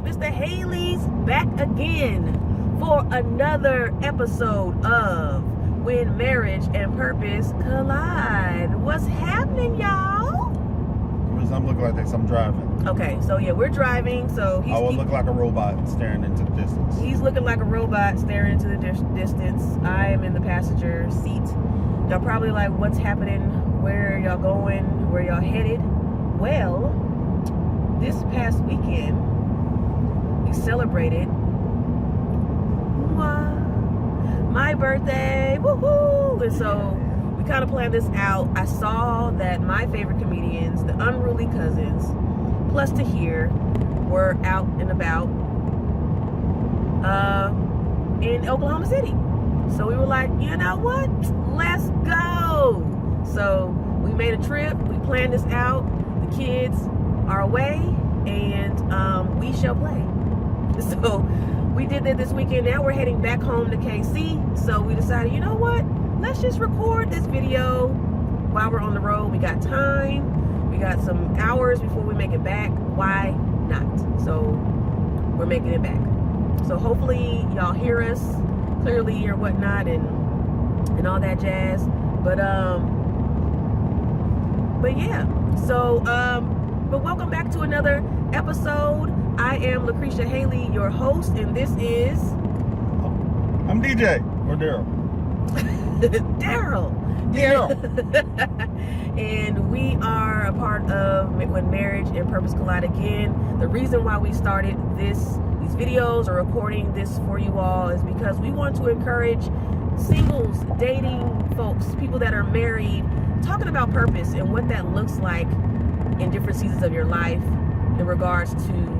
up? It's the Haleys back again for another episode of When Marriage and Purpose Collide. What's happening, y'all? I'm looking like I'm driving. Okay, so yeah, we're driving. So I will look like a robot staring into the distance. He's looking like a robot staring into the distance. I am in the passenger seat. Y'all probably like, what's happening? Where y'all going? Where y'all headed? Well, this past weekend, we celebrated my birthday. Woohoo! And so we kind of planned this out. I saw that my favorite comedians, the Unruly Cousins, plus Tahir, were out and about in Oklahoma City. So we were like, you know what? Let's go. So we made a trip. We planned this out. The kids are away, and we shall play. So we did that this weekend. Now we're heading back home to KC. So we decided, you know what? Let's just record this video while we're on the road. We got time. We got some hours before we make it back. Why not? So we're making it back. So hopefully y'all hear us clearly or whatnot and all that jazz. But yeah. So but welcome back to another episode. I am Lucretia Haley, your host, and this is I'm DJ or Daryl. Daryl. And we are a part of When Marriage and Purpose Collide again. The reason why we started these videos or recording this for you all is because we want to encourage singles, dating folks, people that are married, talking about purpose and what that looks like in different seasons of your life in regards to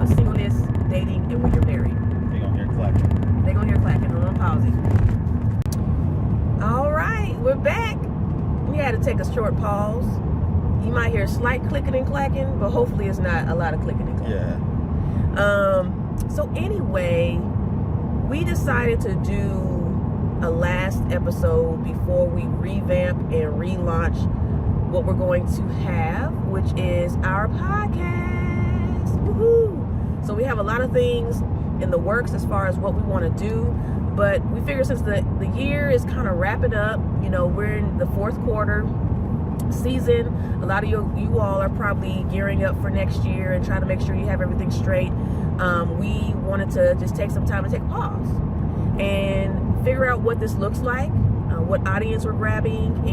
singleness, dating, and when you're married. They're gonna hear clacking. They're gonna hear clacking. I'm gonna pause it. All right, we're back. We had to take a short pause. You might hear slight clicking and clacking, but hopefully it's not a lot of clicking and clacking. Yeah. So anyway, we decided to do a last episode before we revamp and relaunch what we're going to have, which is our podcast. Woohoo! So we have a lot of things in the works as far as what we want to do, but we figure since the year is kind of wrapping up, you know, we're in the fourth quarter season. A lot of you all are probably gearing up for next year and trying to make sure you have everything straight. We wanted to just take some time to take a pause and figure out what this looks like, what audience we're grabbing,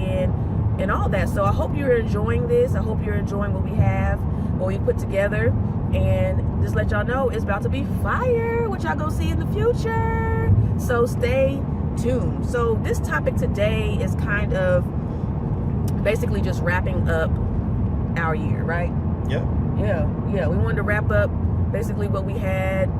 and all that. So I hope you're enjoying this. I hope you're enjoying what we have, what we put together, and just let y'all know it's about to be fire, which y'all gonna see in the future. So stay tuned. So this topic today is kind of basically just wrapping up our year, right? Yeah. Yeah. We wanted to wrap up basically what we had,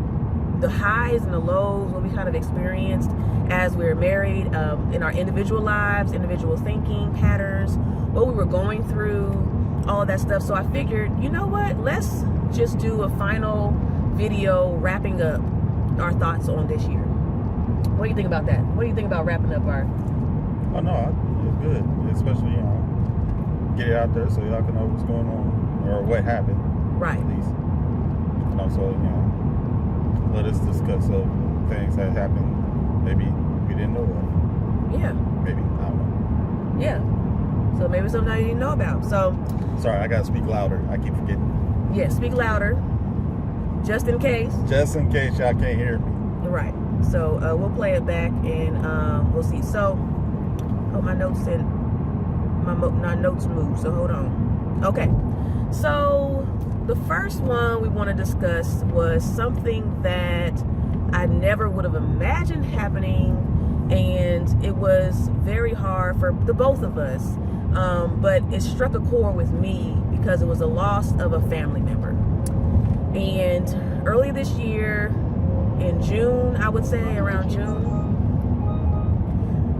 the highs and the lows, what we kind of experienced as we were married, in our individual lives, individual thinking patterns, what we were going through, all of that stuff. So I figured, you know what? Let's just do a final video wrapping up our thoughts on this year. What do you think about that? What do you think about wrapping up our... Oh no, it's good. Especially, you know, get it out there so y'all can know what's going on or what happened. Right. At least. And also, you know, let us discuss things that happened maybe we didn't know of. Yeah. Maybe. I don't know. Yeah. So maybe something you didn't know about. So... Sorry, I gotta speak louder. I keep forgetting. Yeah, speak louder. Just in case. Just in case y'all can't hear me. Right. So we'll play it back and we'll see. So, oh, my notes moved. So hold on. Okay. So the first one we want to discuss was something that I never would have imagined happening, and it was very hard for the both of us. But it struck a chord with me because it was a loss of a family member. And early this year, in June, I would say around June,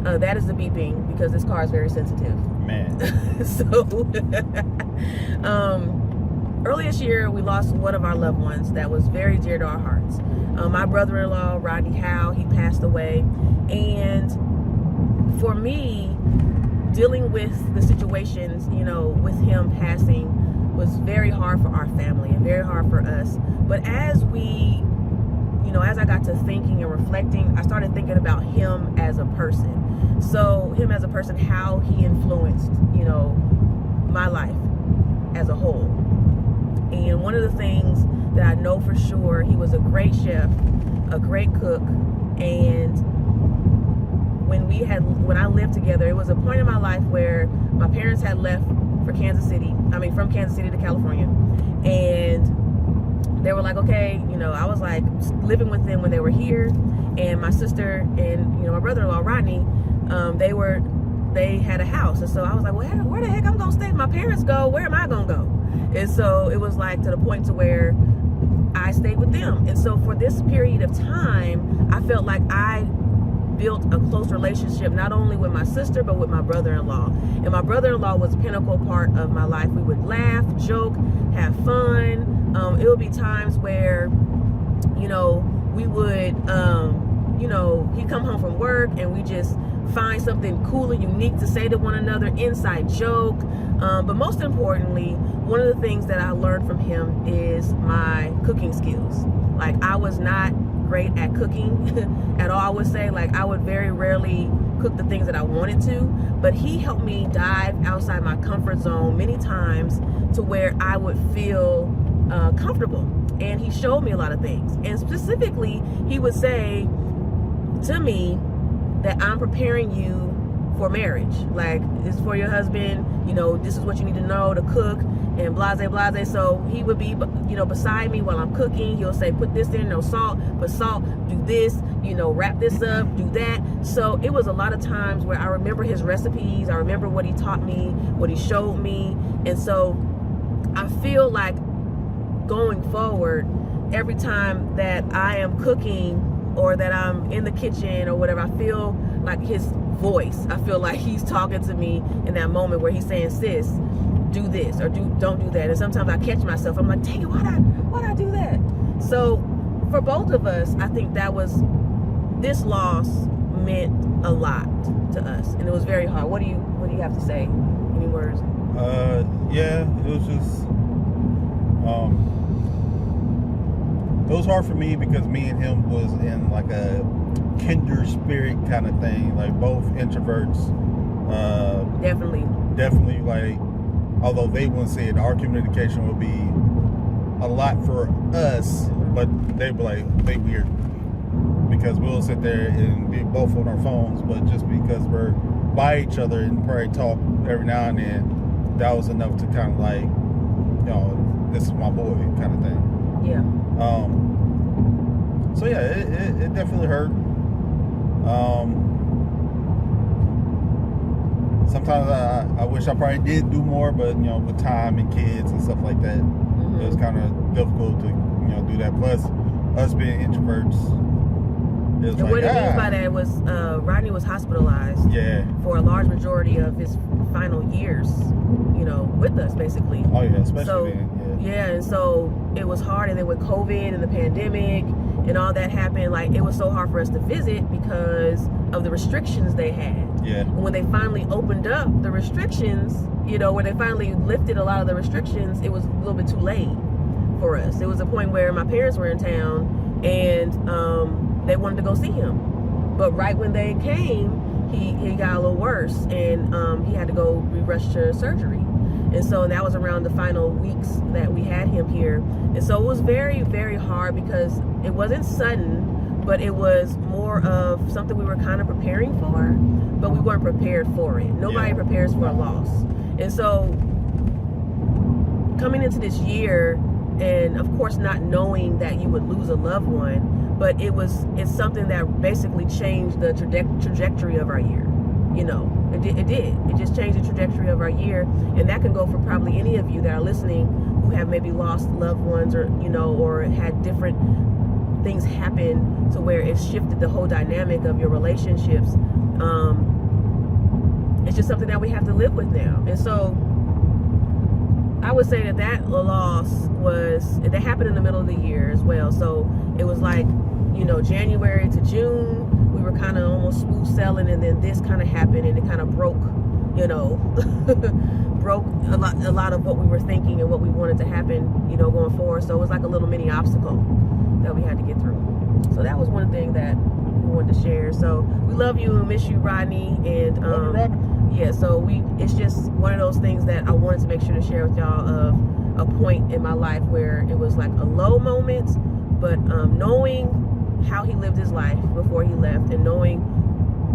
that is the beeping because this car is very sensitive. Man. So, early this year, we lost one of our loved ones that was very dear to our hearts. My brother-in-law, Rodney Howe, he passed away. And for me, dealing with the situations, you know, with him passing was very hard for our family and very hard for us But as I got to thinking and reflecting, I started thinking about him as a person. So him as a person, how he influenced, my life as a whole. And one of the things that I know for sure, he was a great chef, a great cook. And when I lived together, it was a point in my life where my parents had left from Kansas City to California. And they were like, okay, I was like living with them when they were here. And my sister and, my brother-in-law, Rodney, they had a house. And so I was like, well, where the heck I'm going to stay? If my parents go, where am I going to go? And so it was like to the point to where I stayed with them. And so for this period of time, I felt like I built a close relationship, not only with my sister, but with my brother-in-law. And my brother-in-law was a pinnacle part of my life. We would laugh, joke, have fun. It would be times where, we would, he'd come home from work and we just find something cool and unique to say to one another, inside joke. But most importantly, one of the things that I learned from him is my cooking skills. Like, I was not great at cooking at all, I would say. Like, I would very rarely cook the things that I wanted to, but he helped me dive outside my comfort zone many times to where I would feel comfortable. And he showed me a lot of things. And specifically, he would say to me that I'm preparing you for marriage. Like, this is for your husband, this is what you need to know to cook, and blase. So he would be, beside me while I'm cooking. He'll say, put this in, no salt, put salt, do this, wrap this up, do that. So it was a lot of times where I remember his recipes. I remember what he taught me, what he showed me. And so I feel like going forward, every time that I am cooking or that I'm in the kitchen or whatever, I feel like his voice. I feel like he's talking to me in that moment where he's saying, sis, do this or don't do that. And sometimes I catch myself. I'm like, dang it, why'd I do that? So for both of us, I think this loss meant a lot to us, and it was very hard. What do you have to say? Any words? Yeah, it was just it was hard for me because me and him was in like a kindred spirit kind of thing, like both introverts. Definitely, like, although they wouldn't say it, our communication would be a lot for us, but they'd be like, they weird, because we'll sit there and be both on our phones, but just because we're by each other and probably talk every now and then, that was enough to kind of like, this is my boy kind of thing. Yeah. So yeah, it definitely hurt. Sometimes I wish I probably did do more, but with time and kids and stuff like that, it was kind of difficult to do that. Plus, us being introverts, it was and like, what it means by that was Rodney was hospitalized for a large majority of his final years, with us basically. Oh yeah, especially so, then, yeah, and so it was hard. And then with COVID and the pandemic and all that happened, like, it was so hard for us to visit because of the restrictions they had. Yeah. And when they finally opened up the restrictions, when they finally lifted a lot of the restrictions, it was a little bit too late for us. It was a point where my parents were in town and they wanted to go see him. But right when they came, he got a little worse, and he had to go be rushed to surgery. And so that was around the final weeks that we had him here. And so it was very, very hard because it wasn't sudden, but it was more of something we were kind of preparing for, but we weren't prepared for it. Nobody prepares for a loss. And so coming into this year, and of course not knowing that you would lose a loved one, but it's something that basically changed the trajectory of our year. It did. It just changed the trajectory of our year. And that can go for probably any of you that are listening who have maybe lost loved ones or had different things happen to where it shifted the whole dynamic of your relationships. It's just something that we have to live with now. And so I would say that loss that happened in the middle of the year as well. So it was like, January to June, we were kind of almost smooth sailing, and then this kind of happened, and it kind of broke, broke a lot of what we were thinking and what we wanted to happen, going forward. So it was like a little mini obstacle that we had to get through. So that was one thing that we wanted to share. So we love you and miss you, Rodney. And Love you, Rodney. yeah, so it's just one of those things that I wanted to make sure to share with y'all, of a point in my life where it was like a low moment, but knowing how he lived his life before he left, and knowing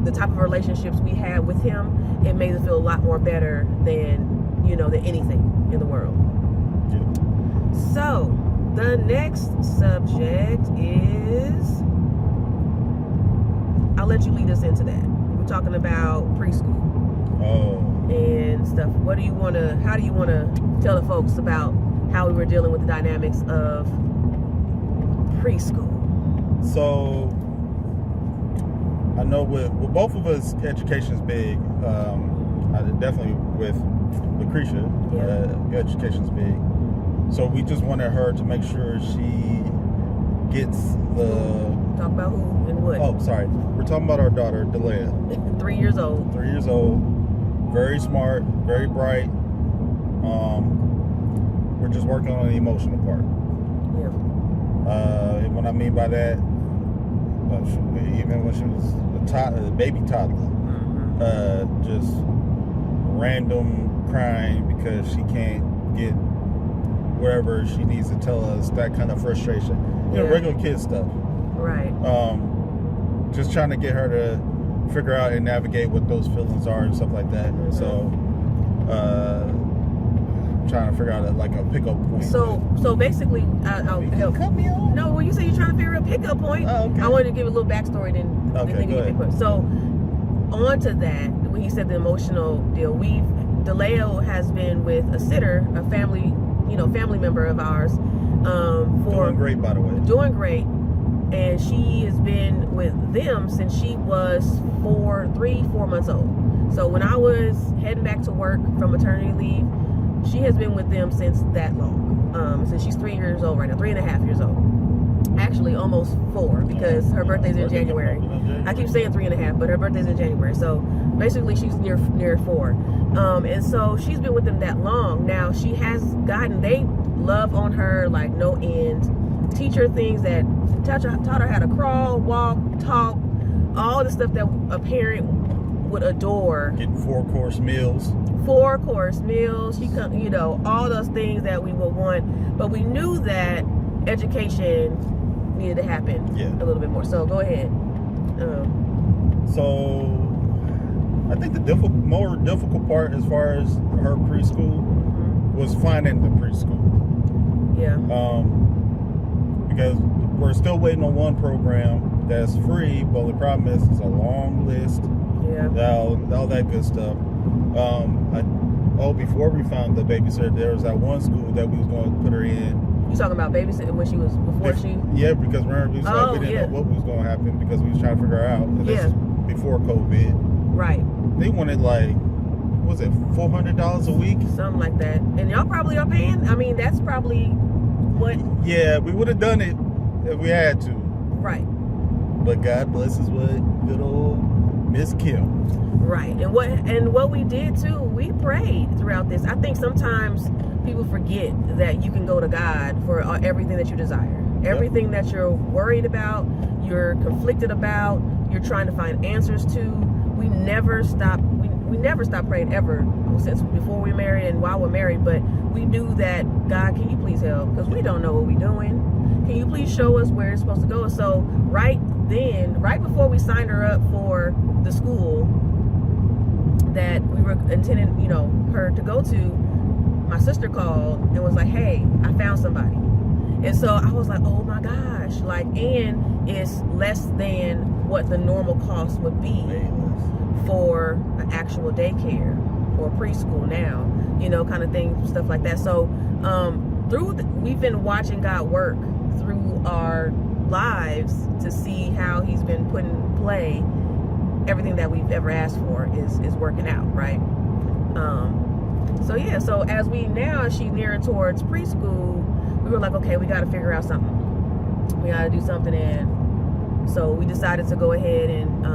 the type of relationships we had with him, it made it feel a lot more better than than anything in the world. Yeah. So the next subject is, I'll let you lead us into that. We're talking about preschool and stuff. How do you want to tell the folks about how we were dealing with the dynamics of preschool? So I know with both of us, education is big. Definitely with Lucretia, education's big. So we just wanted her to make sure she gets the... Talk about who and what. Oh, sorry. We're talking about our daughter, Delia. 3 years old. 3 years old. Very smart, very bright. We're just working on the emotional part. Yeah. And what I mean by that, even when she was a baby toddler, just random crying because she can't get wherever she needs to tell us, that kind of frustration. Regular kid stuff. Right. Just trying to get her to figure out and navigate what those feelings are and stuff like that. So, trying to figure out a pickup point. So basically, I'll help. Cut me off. No, when you say you're trying to figure out a pickup point, okay. I wanted to give a little backstory, then Okay, you go get point. So on to that, when he said the emotional deal, DeLeo has been with a sitter, a family member of ours, doing great, by the way. Doing great. And she has been with them since she was 4 months old. So when I was heading back to work from maternity leave, she has been with them since that long. Since she's 3 years old right now, 3.5 years old. Actually, almost 4, because her birthday's in January. I keep saying 3.5, but her birthday's in January. So basically, she's near 4. And so she's been with them that long. Now they love on her like no end. Teach her things that taught her how to crawl, walk, talk, all the stuff that a parent would adore. Getting 4-course meals. 4-course meals. She all those things that we would want, but we knew that education needed to happen a little bit more. So go ahead. So I think the more difficult part as far as her preschool was finding the preschool. Yeah. Because we're still waiting on one program that's free, but the problem is it's a long list. Yeah. All that good stuff. Before we found the babysitter, there was that one school that we was going to put her in. You talking about babysitting when she was she? Yeah, because remember we didn't know what was going to happen because we was trying to figure her out. And this is before COVID. Right. They wanted was it $400 a week? Something like that. And y'all probably are paying. I mean, that's probably what. Yeah, we would have done it if we had to. Right. But God bless us with good old Miss Kim. Right. And what we did too, we prayed throughout this. I think sometimes people forget that you can go to God for everything that you desire. Everything that you're worried about, you're conflicted about, you're trying to find answers to. We never stop. We never stop praying ever since before we married and while we're married. But we knew that God, can you please help? Because we don't know what we're doing. Can you please show us where it's supposed to go? So right before we signed her up for the school that we were intending, her to go to, my sister called and was like, "Hey, I found somebody." And so I was like, "Oh my gosh!" And it's less than what the normal cost would be for an actual daycare or preschool now, kind of thing, stuff like that. So we've been watching God work through our lives to see how He's been putting in play everything that we've ever asked for is working out, right? So as she's nearing towards preschool, we were like, okay, we got to figure out something. We got to do something. And so we decided to go ahead and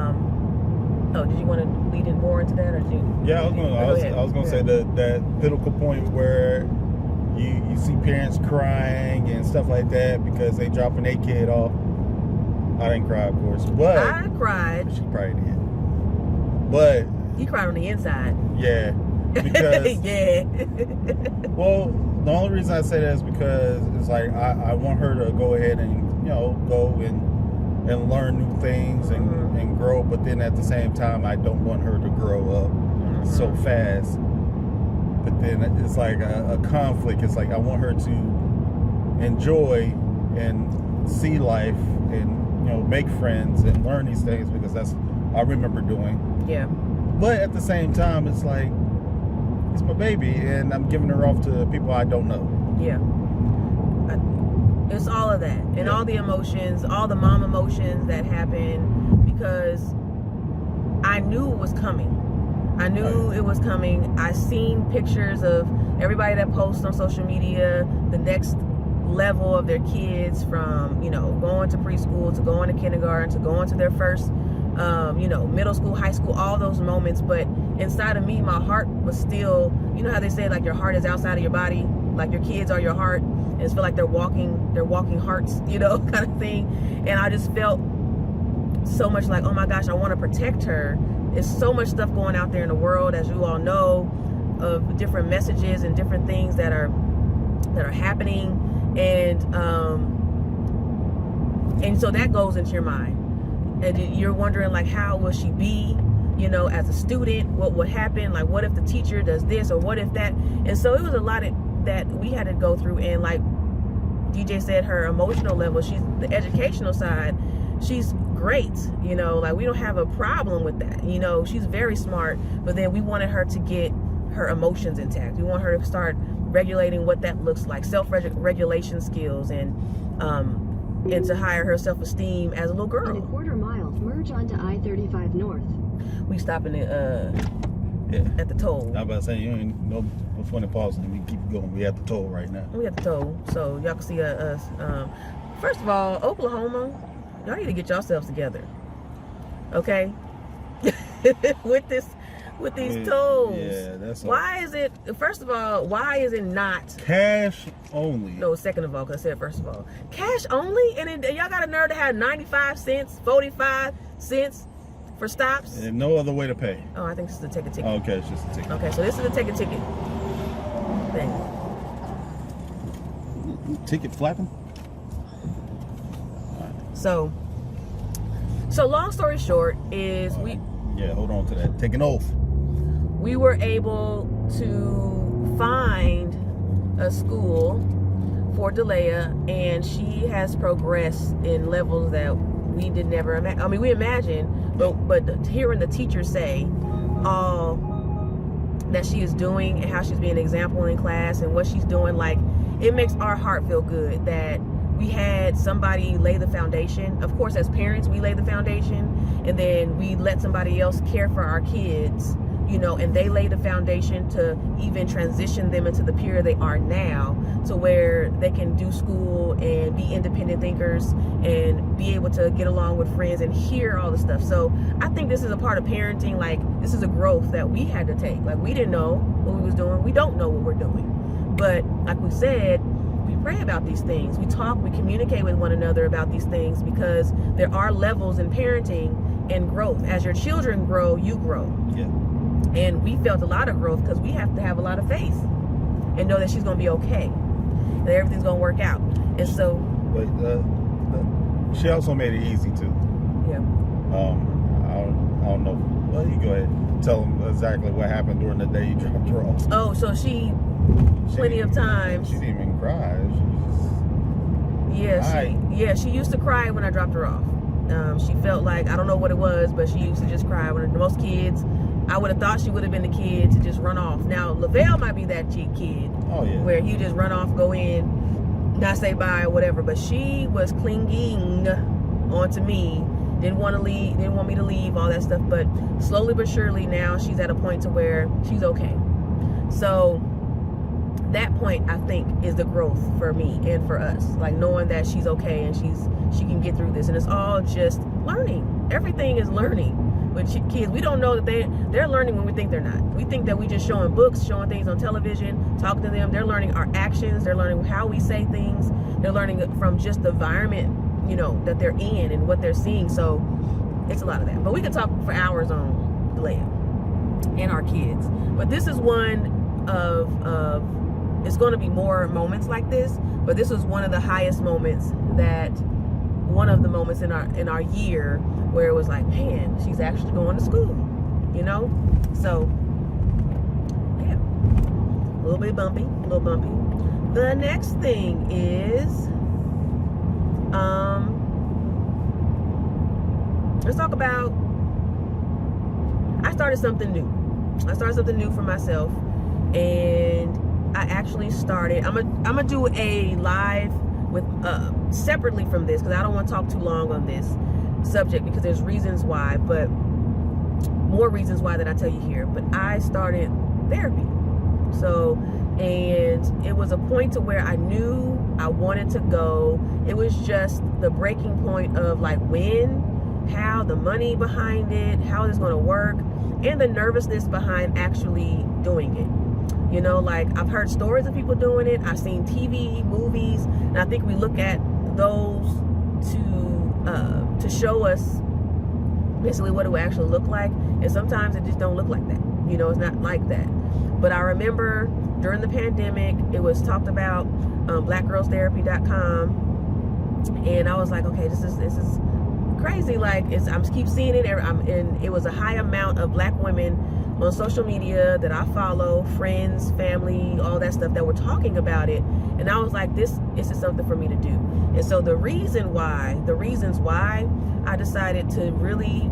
Oh, did you want to lead in more into that, or did you? Yeah, I was gonna say that pinnacle point where you see parents crying and stuff like that because they dropping their kid off. I didn't cry, of course, but I cried. She probably did. But you cried on the inside. Yeah, because yeah. Well, the only reason I say that is because it's like I want her to go ahead and go and learn new things and grow, but then at the same time I don't want her to grow up so fast. But then it's like a conflict. It's like I want her to enjoy and see life and make friends and learn these things, because that's I remember doing. Yeah. But at the same time, it's like it's my baby, and I'm giving her off to people I don't know. Yeah. It's all of that, and all the emotions, all the mom emotions that happen, because I knew it was coming. I knew it was coming. I seen pictures of everybody that posts on social media, the next level of their kids, from going to preschool to going to kindergarten to going to their first middle school, high school, all those moments. But inside of me, my heart was still, how they say, like, your heart is outside of your body, like your kids are your heart, and it's feel like they're walking hearts, kind of thing. And I just felt so much like, oh my gosh, I want to protect her. There's so much stuff going out there in the world, as you all know, of different messages and different things that are happening, and so that goes into your mind. And you're wondering, like, how will she be, as a student? What would happen? Like, what if the teacher does this, or what if that? And so it was a lot that we had to go through. And like DJ said, her emotional level, she's the educational side, she's great, like, we don't have a problem with that. She's very smart, but then we wanted her to get her emotions intact. We want her to start regulating what that looks like, self-regulation skills, and to hire her self-esteem as a little girl. In a quarter mile, merge onto I-35 North. We stopping at the toll. I was about to say, you ain't no funny pause, and we keep going. We at the toll right now. We at the toll, so y'all can see us. First of all, Oklahoma, y'all need to get yourselves together, okay? with these tolls. Yeah, that's why is it? First of all, why is it not cash only? No, second of all, because I said first of all, cash only, and y'all got a nerve to have 95 cents, 45 cents for stops, and no other way to pay. Oh, I think this is a take a ticket. Oh, okay, it's just a ticket. Okay, so this is a take a ticket thing. Ticket flapping. So long story short is hold on to that. Take an oath. We were able to find a school for Delia, and she has progressed in levels that we did never imagine. I mean, we imagined, but hearing the teachers say all that she is doing and how she's being an example in class and what she's doing, like, it makes our heart feel good that we had somebody lay the foundation. Of course, as parents, we lay the foundation, and then we let somebody else care for our kids, and they lay the foundation to even transition them into the period they are now, to where they can do school and be independent thinkers and be able to get along with friends and hear all the stuff. So I think this is a part of parenting. Like, this is a growth that we had to take. Like, we didn't know what we was doing. We don't know what we're doing. But like we said, we pray about these things. We talk, we communicate with one another about these things, because there are levels in parenting and growth. As your children grow, you grow. Yeah. And we felt a lot of growth because we have to have a lot of faith and know that she's going to be okay, that everything's going to work out. And so, she also made it easy too. Yeah. I don't know. Well, you go ahead and tell them exactly what happened during the day you dropped her off. Oh, so she plenty of times. She didn't even cry. She used to cry when I dropped her off. She felt like, I don't know what it was, but she used to just cry. When most kids, I would have thought she would have been the kid to just run off. Now, Lavelle might be that kid. Oh, yeah. Where he just run off, go in, not say bye or whatever. But she was clinging onto me. Didn't want to leave, didn't want me to leave, all that stuff. But slowly but surely now she's at a point to where she's okay. So that point, I think, is the growth for me and for us. Like, knowing that she's okay and she can get through this. And it's all just learning. Everything is learning. with kids. We don't know that they're learning when we think they're not. We think that we just showing books, showing things on television, talking to them. They're learning our actions. They're learning how we say things. They're learning from just the environment, you know, that they're in and what they're seeing. So it's a lot of that. But we could talk for hours on the layup and our kids. But this is one of it's going to be more moments like this, but this was one of the highest moments, that one of the moments in our year where it was like, man, she's actually going to school, you know. So yeah, a little bumpy. The next thing is let's talk about, I started something new for myself, and I actually started, I'm gonna do a live with separately from this, because I don't want to talk too long on this subject, because there's reasons why, but more reasons why that I tell you here. But I started therapy. So, and it was a point to where I knew I wanted to go. It was just the breaking point of like when, how, the money behind it, how it's going to work, and the nervousness behind actually doing it. You know, like I've heard stories of people doing it. I've seen TV, movies, and I think we look at those to show us basically what it would actually look like. And sometimes it just don't look like that. You know, it's not like that. But I remember during the pandemic, it was talked about, blackgirlstherapy.com, and I was like, okay, this is crazy. Like I'm keep seeing it, and it was a high amount of black women on social media that I follow, friends, family, all that stuff, that were talking about it. And I was like, this is something for me to do. And so the reasons why I decided to really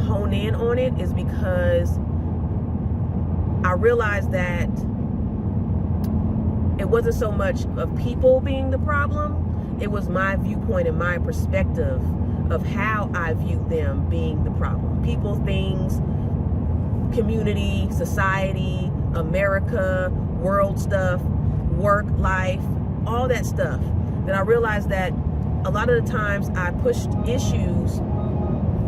hone in on it is because I realized that it wasn't so much of people being the problem. It was my viewpoint and my perspective of how I viewed them being the problem. People, things, community, society, America, world stuff, work, life, all that stuff. That I realized that a lot of the times I pushed issues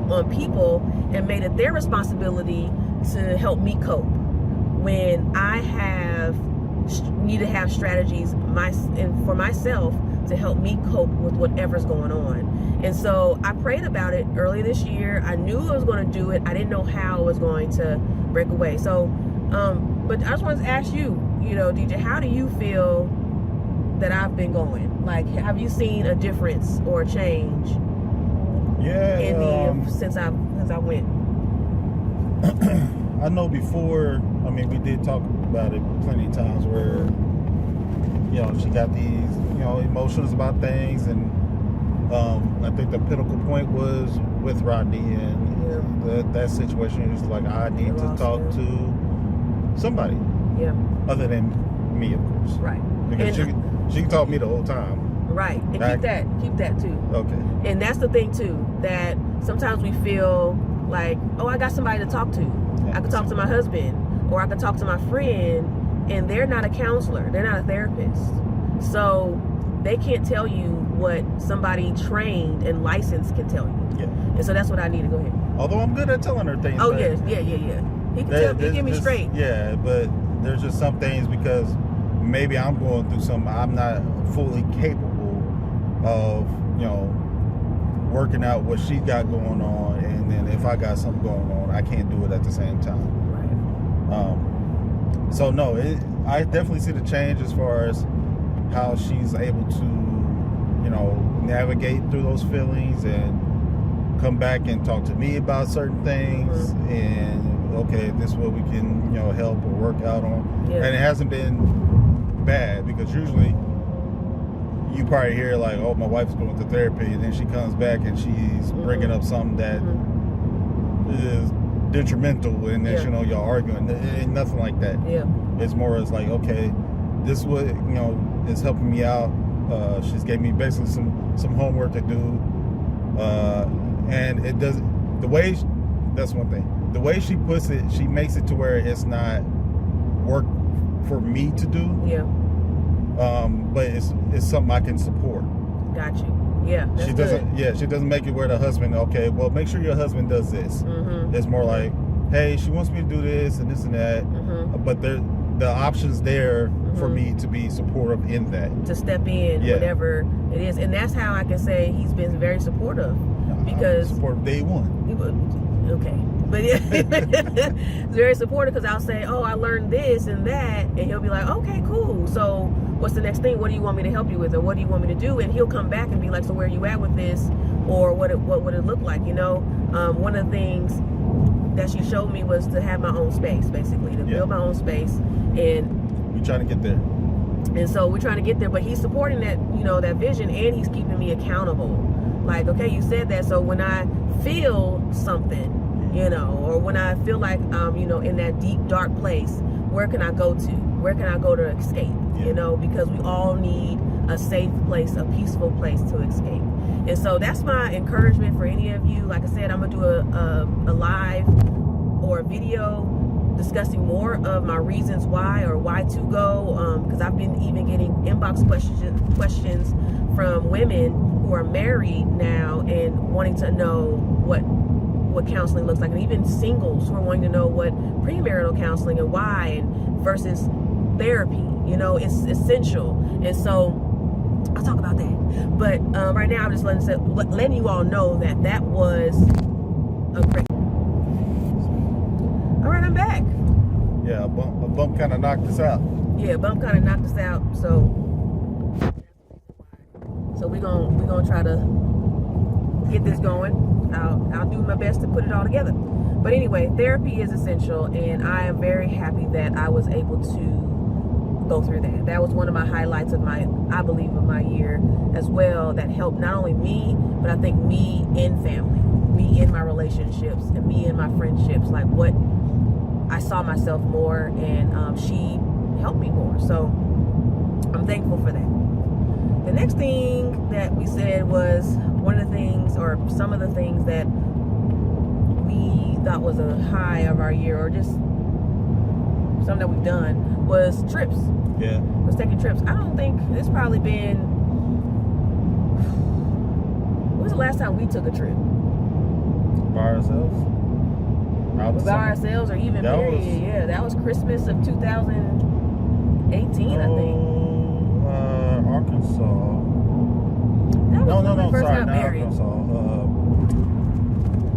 on people and made it their responsibility to help me cope, when I need to have strategies for myself to help me cope with whatever's going on. And so I prayed about it early this year. I knew I was going to do it. I didn't know how I was going to break away. So, but I just wanted to ask you, you know, DJ, how do you feel that I've been going? Like, have you seen a difference or a change? Yeah. Since I went. I know before, I mean, we did talk about it plenty of times where, you know, she got these, you know, emotions about things, and I think the pinnacle point was with Rodney, and that situation is like, I need to talk to somebody. Yeah. Other than me, of course. Right. Because she can talk to me the whole time. Right. And keep that too. Okay. And that's the thing too, that sometimes we feel like, oh, I got somebody to talk to. I could talk to my husband, or I could talk to my friend, and they're not a counselor. They're not a therapist. So they can't tell you what somebody trained and licensed can tell you. Yeah. And so that's what I need to go ahead. Although I'm good at telling her things. Oh, yes. Yeah. He can he give me straight. Yeah, but there's just some things, because maybe I'm going through something, I'm not fully capable of, you know, working out what she got going on, and then if I got something going on, I can't do it at the same time. Right. So no, I definitely see the change as far as how she's able to, you know, navigate through those feelings and come back and talk to me about certain things, and okay, this is what we can, you know, help or work out on. Yeah. And it hasn't been bad, because usually you probably hear like, oh, my wife's going to therapy, and then she comes back and she's bringing up something that is detrimental, and then you know, y'all arguing. It ain't nothing like that. Yeah. It's more as like, okay, this is what, you know, is helping me out. She's gave me basically some homework to do, and it does the way. That's one thing. The way she puts it, she makes it to where it's not work for me to do. Yeah. But it's something I can support. Got you. Yeah, that's she doesn't. Yeah, she doesn't make it where the husband. Okay, well, make sure your husband does this. Mm-hmm. It's more like, hey, she wants me to do this and this and that, but the options there for me to be supportive in that. To step in, whatever it is, and that's how I can say he's been very supportive because supportive day one. Okay, but yeah, it's very supportive because I'll say, oh, I learned this and that, and he'll be like, okay, cool. So what's the next thing? What do you want me to help you with, or what do you want me to do? And he'll come back and be like, so where are you at with this, or what would it look like? You know, one of the things that she showed me was to have my own space, basically, to build my own space, and we're trying to get there. And so we're trying to get there, but he's supporting that, you know, that vision, and he's keeping me accountable. Like, okay, you said that, so when I feel something, you know, or when I feel like I'm, you know, in that deep, dark place, where can I go to? Where can I go to escape? You know, because we all need a safe place, a peaceful place to escape. And so that's my encouragement for any of you. Like I said, I'm gonna do a live or a video discussing more of my reasons why, or why to go, because I've been even getting inbox questions from women who are married now and wanting to know what counseling looks like, and even singles who are wanting to know what premarital counseling and why, and versus therapy. You know, it's essential. And so I'll talk about that. But right now I'm just letting you all know that was a great. All right, I'm back. Yeah, a bump kind of knocked us out. Yeah, a bump kind of knocked us out. So we're gonna try to get this going. I'll do my best to put it all together. But anyway, therapy is essential, and I am very happy that I was able to go through that. That was one of my highlights of my year as well. That helped not only me, but I think me in family, me in my relationships, and me in my friendships. Like, what I saw myself more, and she helped me more. So I'm thankful for that. The next thing that we said was one of the things, or some of the things that we thought was a high of our year, or just something that we've done, was trips. Yeah. Was taking trips. I don't think it's probably been. When was the last time we took a trip? By ourselves? By ourselves, or even married? Yeah, that was Christmas of 2018, I think. Arkansas. That was when we first sorry, got not married. Arkansas.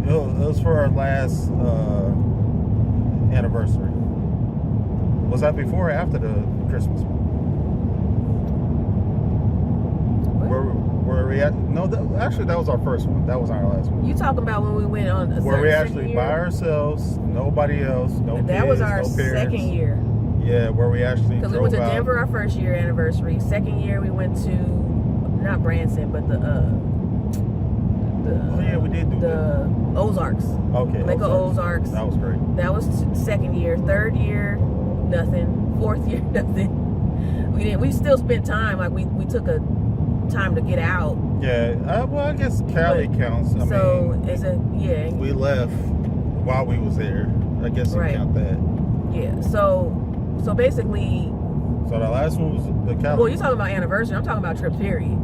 It was for our last anniversary. Was that before or after the Christmas one? Where we at? No, actually, that was our first one. That was our last one. You talking about when we went on a where we actually by ourselves, nobody else, no kids, that was our no parents. second year. Yeah, where we actually because we went to Denver our first year anniversary. Second year we went to not Branson, but the oh yeah, we did do the Ozarks. Okay, Lake of Ozarks. That was great. That was second year. Third year, nothing. Fourth year, nothing. We still spent time. Like we took a time to get out. Yeah. Well, I guess Cali counts. I mean, it's we left while we was there. I guess you count that. Yeah. So basically. So the last one was the Cali. Well, you're talking about anniversary. I'm talking about trip period,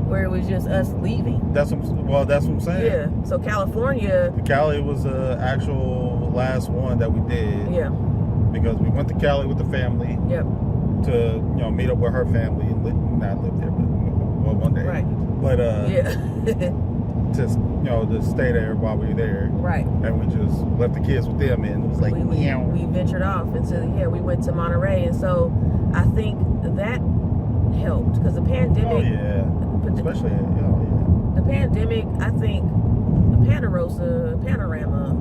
where it was just us leaving. That's what I'm saying. Yeah. So California. Cali was the actual last one that we did. Yeah. Because we went to Cali with the family. Yep. To meet up with her family and not live there, but one day. Right. But yeah. to stay there while we were there. Right. And we just left the kids with them, and it was like we ventured off into we went to Monterey, and so I think that helped because the pandemic. Oh yeah. Especially the pandemic. I think the panorama,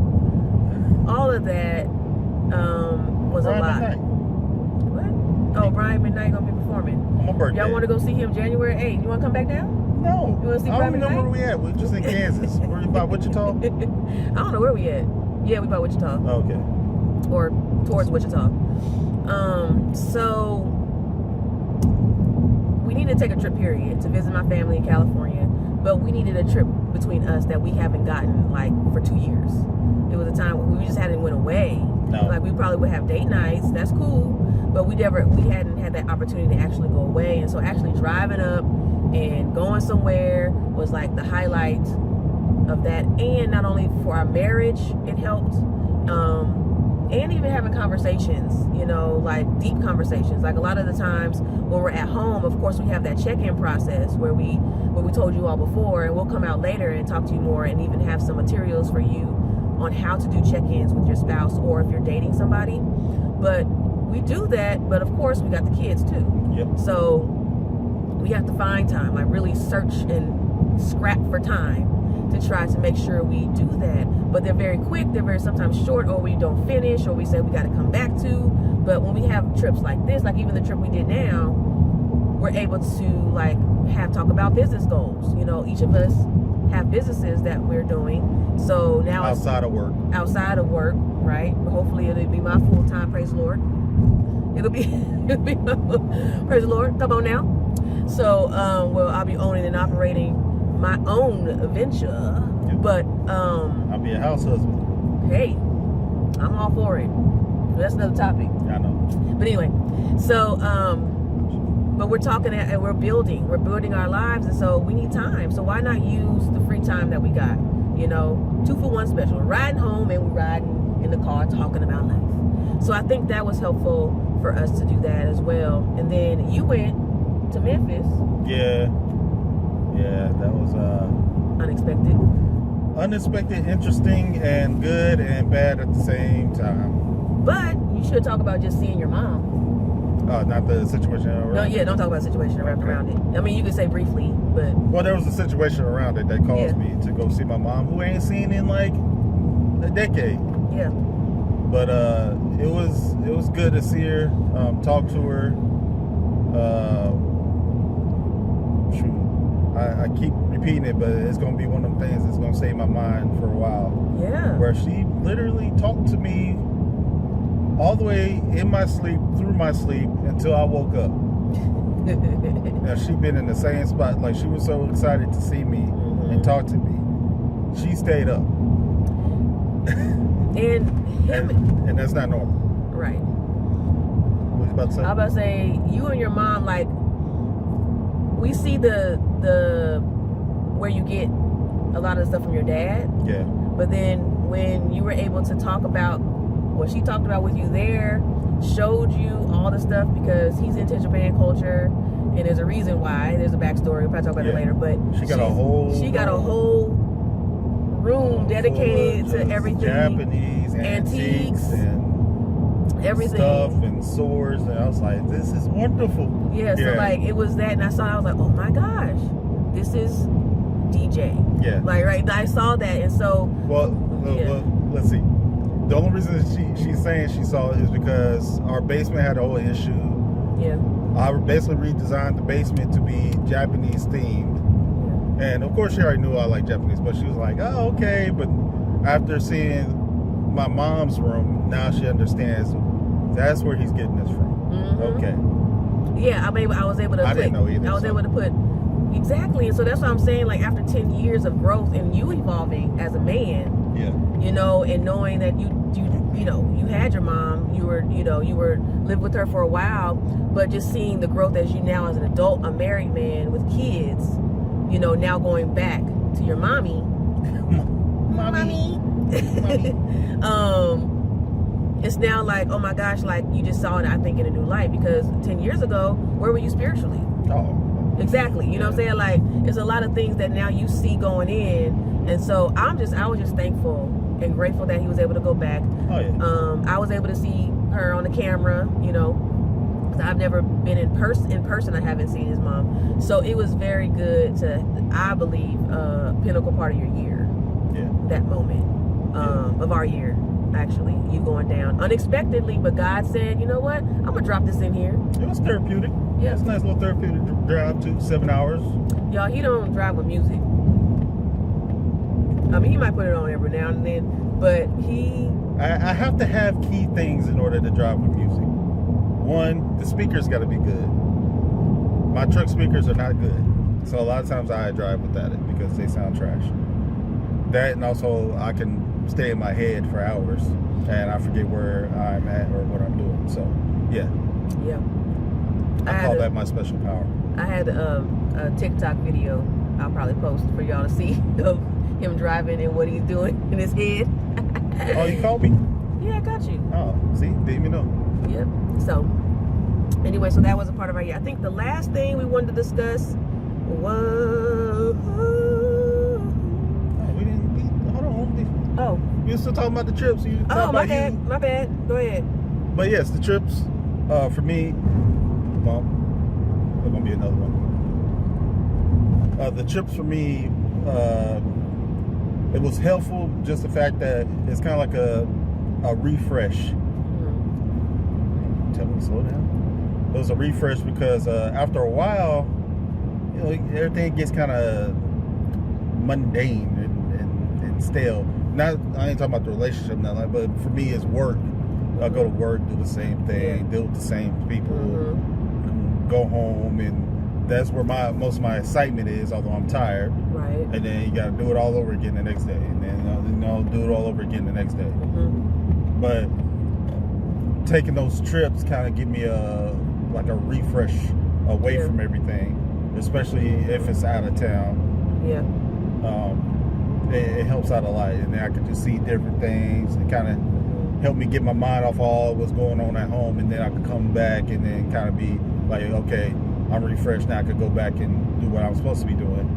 all of that was Brian a lot. McKnight. What? Oh, Brian McKnight gonna be performing. On my birthday. Y'all want to go see him January 8th? You want to come back down? No. You want to see I Brian don't know McKnight? where we at. We're just in Kansas. We're by Wichita. I don't know where we at. Yeah, we by Wichita. Oh, okay. Or towards Wichita. So we needed to take a trip period to visit my family in California, but we needed a trip between us that we haven't gotten like for 2 years. It was a time when we just hadn't went away. No. Like we probably would have date nights. That's cool, but we hadn't had that opportunity to actually go away. And so actually driving up And going somewhere was like the highlight of that. And not only for our marriage, it helped, and even having conversations, you know, like deep conversations. Like a lot of the times when we're at home, of course, we have that check-in process where we told you all before, and we'll come out later and talk to you more and even have some materials for you on how to do check-ins with your spouse or if you're dating somebody. But we do that, but of course we got the kids too. Yep. So we have to find time, like really search and scrap for time to try to make sure we do that. But they're very quick, they're very sometimes short, or we don't finish, or we say we got to come back to. But when we have trips like this, like even the trip we did now, we're able to like talk about business goals. You know, each of us have businesses that we're doing. So now outside of work, right? Hopefully it'll be my full time. Praise the Lord. It'll be praise the Lord. Come on now. So well, I'll be owning and operating my own venture. Yep. But I'll be a house husband. hey, I'm all for it. That's another topic. I know. But anyway, so but we're talking and we're building our lives, and so we need time. So why not use the free time that we got? You know, 2 for 1 special. We're riding home and we're riding in the car talking about life. So I think that was helpful for us to do that as well. And then you went to Memphis. Yeah, that was unexpected, interesting, and good and bad at the same time. But you should talk about just seeing your mom. Not the situation around No, yeah, it. don't talk about the situation wrapped around it. I mean, you could say briefly, but Well, there was a situation around it that caused me to go see my mom, who I ain't seen in like a decade. yeah. But it was good to see her, talk to her. I keep repeating it, but it's gonna be one of them things that's gonna stay in my mind for a while. Yeah. Where she literally talked to me all the way in my sleep, through my sleep, until I woke up. Now she been in the same spot. Like, she was so excited to see me and talk to me. She stayed up. And that's not normal. Right. What was you about to say? I was about to say, you and your mom, like, we see the where you get a lot of stuff from your dad. Yeah. But then when you were able to talk about what she talked about with you there, showed you all the stuff, because he's into Japan culture, and there's a reason why. There's a backstory. We'll probably talk about it later. But she got a whole room dedicated to everything. Japanese antiques and everything, stuff and swords, and I was like, this is wonderful. Yeah, so like it was that, and I was like, oh my gosh, this is DJ. Yeah. Like, right, I saw that, and so well, let's see. The only reason that she's saying she saw it is because our basement had a whole issue. Yeah. I basically redesigned the basement to be Japanese themed. And of course she already knew I like Japanese, but she was like, oh, okay. But after seeing my mom's room, now she understands that's where he's getting this from. Mm-hmm. Okay. Yeah, I was able to I didn't know either. I was able to put, exactly. And so that's what I'm saying, like after 10 years of growth and you evolving as a man, you know, and knowing that you had your mom, you were lived with her for a while, but just seeing the growth as you now as an adult, a married man with kids, you know, now going back to your mommy. It's now like, oh my gosh, like you just saw it, I think, in a new light, because 10 years ago, where were you spiritually? Oh. Exactly. You know what I'm saying? Like, it's a lot of things that now you see going in. And so I was just thankful and grateful that he was able to go back. Oh, yeah. I was able to see her on the camera, you know, because I've never been in person. I haven't seen his mom. So it was very good to, I believe, pinnacle part of your year. Yeah. That moment of our year, actually. You going down unexpectedly, but God said, you know what? I'm going to drop this in here. It was therapeutic. Yeah. It's a nice little therapeutic drive to 7 hours. Y'all, he don't drive with music. I mean, he might put it on every now and then, but I have to have key things in order to drive with music. One, the speakers got to be good. My truck speakers are not good, so a lot of times I drive without it because they sound trash. That, and also I can stay in my head for hours and I forget where I'm at or what I'm doing. So, yeah. I call that my special power. I had a TikTok video I'll probably post for y'all to see of him driving and what he's doing in his head. Oh, you called me? Yeah, I got you. Oh, see? Didn't even know. Yep. So, anyway, so that was a part of our year. I think the last thing we wanted to discuss was... Oh, we were still talking about the trips. My bad. Go ahead. But yes, the trips, for me, well, there's going to be another one. The trips for me, it was helpful, just the fact that it's kind of like a refresh. Tell me to slow down. It was a refresh because after a while, you know, everything gets kind of mundane and stale. I ain't talking about the relationship, nothing, but for me, it's work. I go to work, do the same thing, deal with the same people, go home, and that's where most of my excitement is. Although I'm tired, right? And then you got to do it all over again the next day, and then do it all over again the next day. But taking those trips kind of give me a refresh away from everything, especially if it's out of town. Yeah. It helps out a lot, and then I can just see different things and kind of help me get my mind off all what's going on at home, and then I can come back and then kind of be like, okay, I'm refreshed now. I could go back and do what I'm supposed to be doing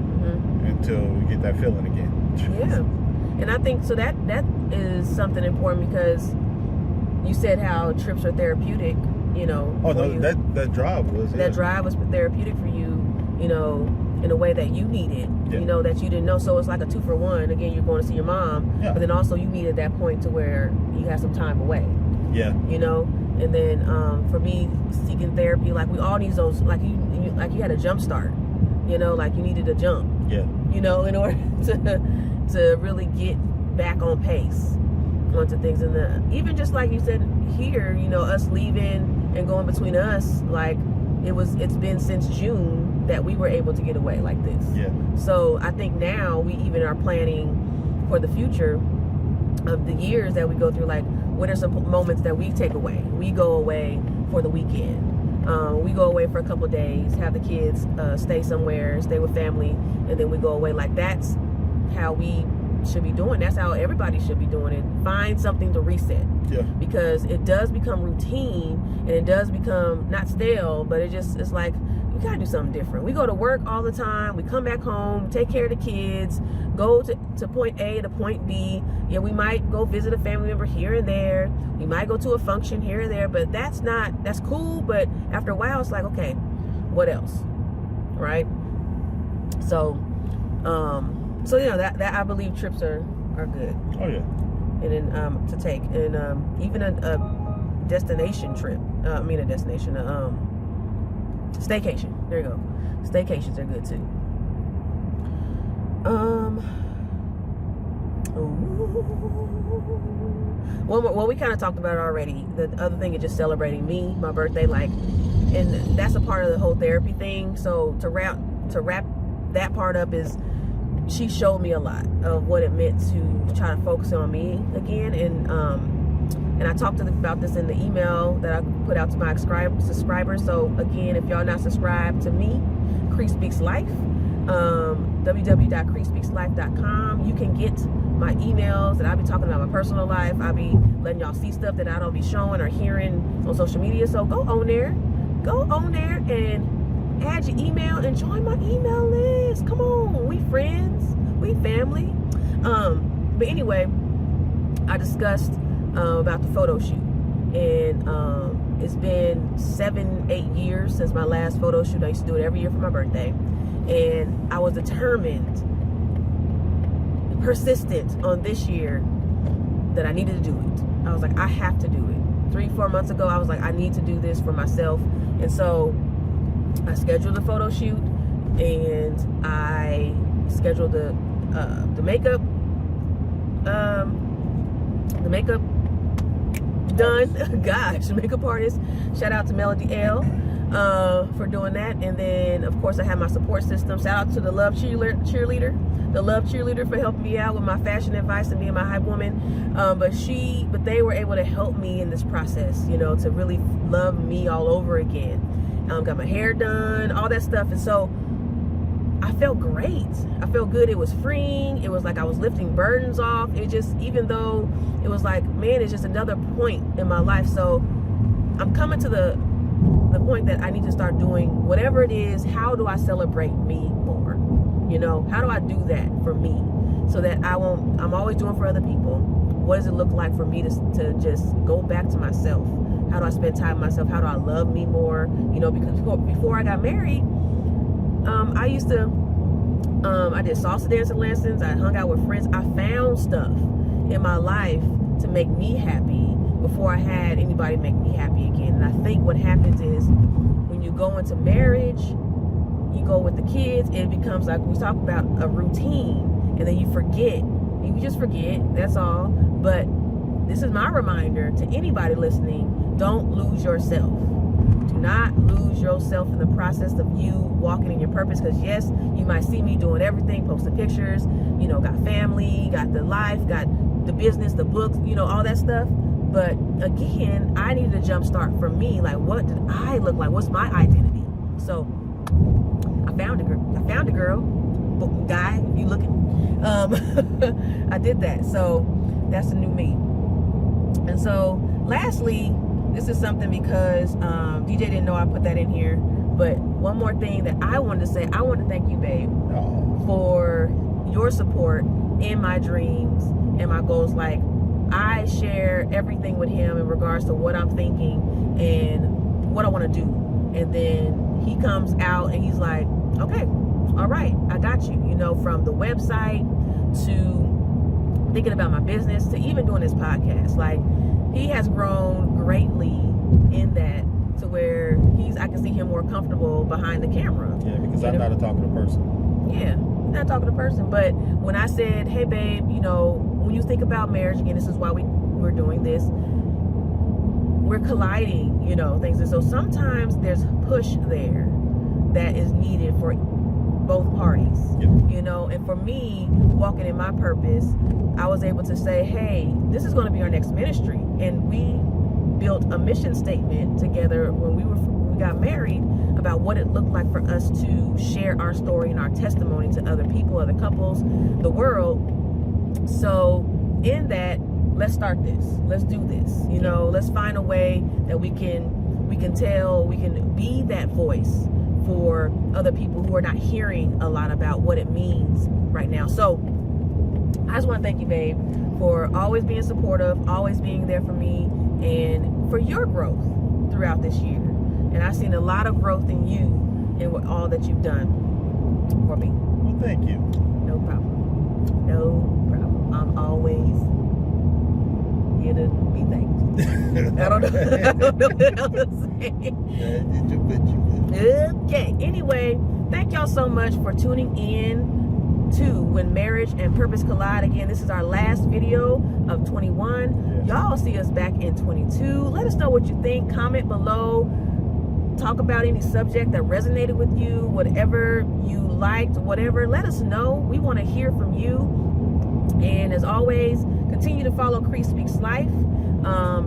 until we get that feeling again. Yeah, and I think so that is something important because you said how trips are therapeutic. You know. Oh no, that drive was. That drive was therapeutic for you. You know, in a way that you needed. Yeah. You know, that you didn't know. So it's like a 2-for-1. Again, you're going to see your mom, but then also you needed that point to where you had some time away. Yeah. You know, and then for me, seeking therapy, like we all need those. Like you had a jump start. You know, like you needed a jump. Yeah. You know, in order to really get back on pace onto things, and even just like you said here, you know, us leaving and going between us, like it's been since June that we were able to get away like this. Yeah. So I think now we even are planning for the future of the years that we go through, like what are some moments that we take away. We go away for the weekend. We go away for a couple days, have the kids stay somewhere, stay with family, and then we go away. Like that's how we should be doing. That's how everybody should be doing it. Find something to reset. Yeah. Because it does become routine, and it does become not stale, but it's like we gotta do something different. We go to work all the time. We come back home, take care of the kids, go to point A to point B. Yeah, we might go visit a family member here and there. We might go to a function here and there, but that's cool. But after a while, it's like, okay, what else, right? So, you know that I believe trips are good. Oh yeah. And then to take, and even a destination trip. Staycation. There you go. Staycations are good too. Well, we kind of talked about it already. The other thing is just celebrating me, my birthday, like, and that's a part of the whole therapy thing. So to wrap that part up is she showed me a lot of what it meant to try to focus on me again, and I talked about this in the email that I put out to my subscribers. So again, if y'all not subscribed to me, Crespeakslife, www.crespeakslife.com, you can get my emails that I'll be talking about my personal life. I'll be letting y'all see stuff that I don't be showing or hearing on social media. So go on there and add your email and join my email list. Come on, we friends, we family. But anyway, I discussed about the photo shoot, and it's been 7-8 years since my last photo shoot. I used to do it every year for my birthday, and I was determined, persistent on this year that I needed to do it. I was like, I have to do it. 3-4 months ago, I was like, I need to do this for myself. And so I scheduled the photo shoot, and I scheduled the makeup done. Gosh, makeup artist. Shout out to Melody L for doing that. And then of course I have my support system. Shout out to the Love Cheerleader. The Love Cheerleader for helping me out with my fashion advice and being my hype woman. But they were able to help me in this process, you know, to really love me all over again. got my hair done, all that stuff. And so I felt great. I felt good. It was freeing. It was like I was lifting burdens off. It just, even though it was like, man, it's just another point in my life. So I'm coming to the point that I need to start doing whatever it is. How do I celebrate me more? You know, how do I do that for me so that I'm always doing for other people? What does it look like for me to just go back to myself? How do I spend time with myself? How do I love me more? You know, because before I got married, I used to, I did salsa dancing lessons. I hung out with friends. I found stuff in my life to make me happy before I had anybody make me happy again. And I think what happens is when you go into marriage, you go with the kids, it becomes like we talk about a routine, and then you forget. You just forget, that's all. But this is my reminder to anybody listening, don't lose yourself. Do not lose yourself in the process of you walking in your purpose. Because yes, you might see me doing everything, posting pictures, you know, got family, got the life, got the business, the books, you know, all that stuff. But again, I needed a jump start for me. Like, what did I look like? What's my identity? So I found a girl, guy, if you looking. I did that. So that's the new me. And so lastly, this is something because DJ didn't know I put that in here. But one more thing that I wanted to say, I want to thank you, babe, for your support in my dreams and my goals. Like, I share everything with him in regards to what I'm thinking and what I want to do. And then he comes out and he's like, okay, all right, I got you. You know, from the website to thinking about my business to even doing this podcast. Like, he has grown greatly in that to where I can see him more comfortable behind the camera. Yeah, because I'm not a talkative person. Yeah, not talking to person. But when I said, hey, babe, you know, when you think about marriage, again, this is why we're doing this. We're colliding, you know, things. And so sometimes there's push there that is needed for both parties, you know. And for me, walking in my purpose, I was able to say, hey, this is going to be our next ministry. And we built a mission statement together when we got married about what it looked like for us to share our story and our testimony to other people, other couples, the world. So in that, let's start this. Let's do this. You know, let's find a way that we can tell, we can be that voice for other people who are not hearing a lot about what it means right now. So I just want to thank you, babe, for always being supportive, always being there for me, and for your growth throughout this year. And I've seen a lot of growth in you and with all that you've done for me. Well, thank you. No problem. No problem. I'm always here to be thanked. I don't know what else to say. Okay. Anyway, thank y'all so much for tuning in to When Marriage and Purpose Collide. Again, this is our last video of 21. Y'all see us back in 22. Let us know what you think. Comment below. Talk about any subject that resonated with you, whatever you liked, whatever. Let us know. We want to hear from you. And as always, continue to follow Crespeakslife.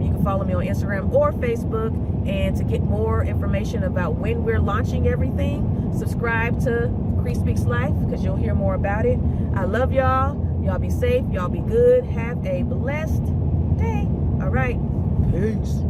You can follow me on Instagram or Facebook. And to get more information about when we're launching everything, subscribe to Crespeakslife because you'll hear more about it. I love y'all. Y'all be safe. Y'all be good. Have a blessed day. All right. Peace.